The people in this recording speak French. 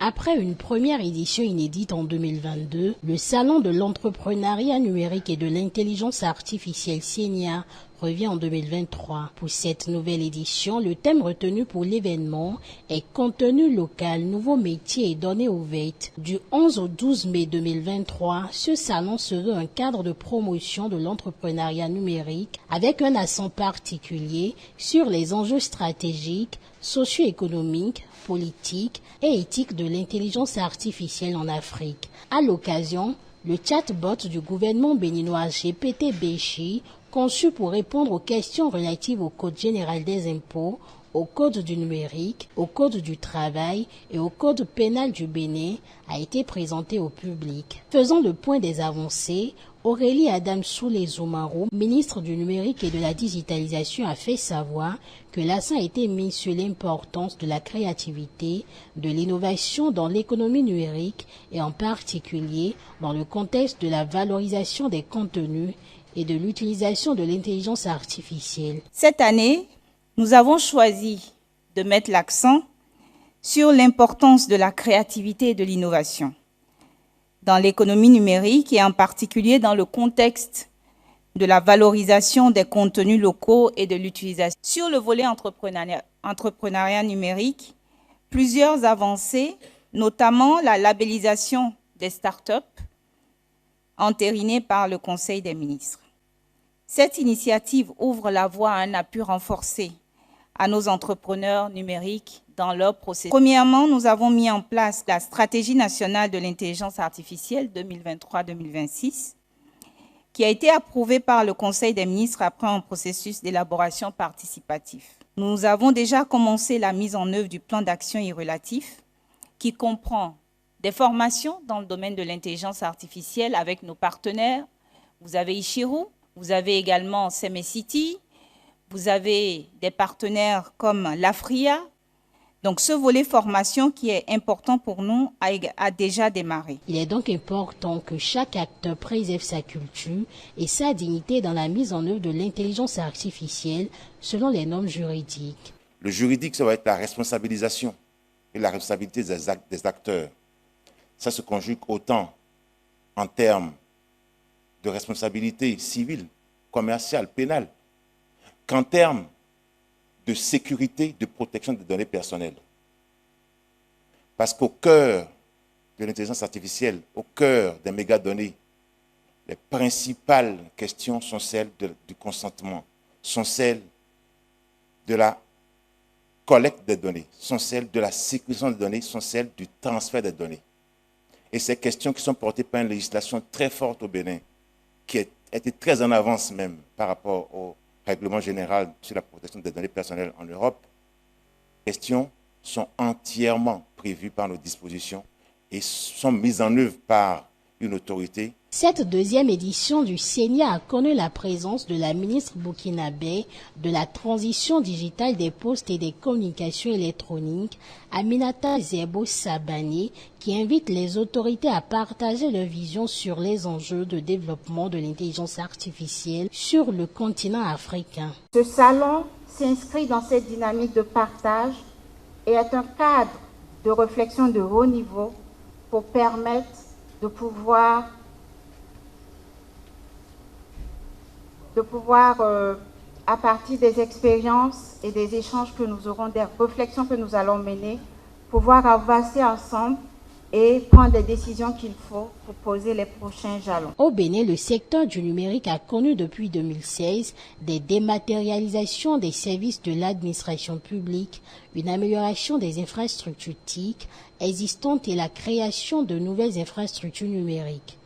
Après une première édition inédite en 2022, le Salon de l'entrepreneuriat numérique et de l'intelligence artificielle SENIA revient en 2023. Pour cette nouvelle édition, le thème retenu pour l'événement est contenu local, nouveaux métiers et données ouvertes. Du 11 au 12 mai 2023, ce salon se veut un cadre de promotion de l'entrepreneuriat numérique avec un accent particulier sur les enjeux stratégiques, socio-économiques, politiques et éthiques de l'intelligence artificielle en Afrique. À l'occasion, le chatbot du gouvernement béninois GPT Beshi, conçu pour répondre aux questions relatives au Code général des impôts, au Code du numérique, au Code du travail et au Code pénal du Bénin, a été présenté au public. Faisant le point des avancées, Aurélie Adamsoulé-Zoumarou, ministre du numérique et de la digitalisation, a fait savoir que l'accent a été mis sur l'importance de la créativité, de l'innovation dans l'économie numérique et en particulier dans le contexte de la valorisation des contenus et de l'utilisation de l'intelligence artificielle. Cette année, nous avons choisi de mettre l'accent sur l'importance de la créativité et de l'innovation dans l'économie numérique et en particulier dans le contexte de la valorisation des contenus locaux et de l'utilisation. Sur le volet entrepreneuriat numérique, plusieurs avancées, notamment la labellisation des startups entérinée par le Conseil des ministres. Cette initiative ouvre la voie à un appui renforcé à nos entrepreneurs numériques dans leur processus. Premièrement, nous avons mis en place la stratégie nationale de l'intelligence artificielle 2023-2026, qui a été approuvée par le Conseil des ministres après un processus d'élaboration participatif. Nous avons déjà commencé la mise en œuvre du plan d'action y relatif, qui comprend des formations dans le domaine de l'intelligence artificielle avec nos partenaires. Vous avez Ishiru, vous avez également Semecity, vous avez des partenaires comme l'Afria. Donc ce volet formation qui est important pour nous a déjà démarré. Il est donc important que chaque acteur préserve sa culture et sa dignité dans la mise en œuvre de l'intelligence artificielle selon les normes juridiques. Le juridique, ça va être la responsabilisation et la responsabilité des acteurs. Ça se conjugue autant en termes de responsabilité civile, commerciale, pénale, qu'en termes de sécurité, de protection des données personnelles. Parce qu'au cœur de l'intelligence artificielle, au cœur des mégadonnées, les principales questions sont celles du consentement, sont celles de la collecte des données, sont celles de la sécurisation des données, sont celles du transfert des données. Et ces questions qui sont portées par une législation très forte au Bénin, qui a été très en avance même par rapport au règlement général sur la protection des données personnelles en Europe, les questions sont entièrement prévues par nos dispositions et sont mises en œuvre par une autorité. Cette deuxième édition du SENIA a connu la présence de la ministre burkinabé de la transition digitale des postes et des communications électroniques, Aminata Zerbo Sabani, qui invite les autorités à partager leur vision sur les enjeux de développement de l'intelligence artificielle sur le continent africain. Ce salon s'inscrit dans cette dynamique de partage et est un cadre de réflexion de haut niveau pour permettre de pouvoir à partir des expériences et des échanges que nous aurons, des réflexions que nous allons mener, pouvoir avancer ensemble et prendre les décisions qu'il faut pour poser les prochains jalons. Au Bénin, le secteur du numérique a connu depuis 2016 des dématérialisations des services de l'administration publique, une amélioration des infrastructures TIC existantes et la création de nouvelles infrastructures numériques.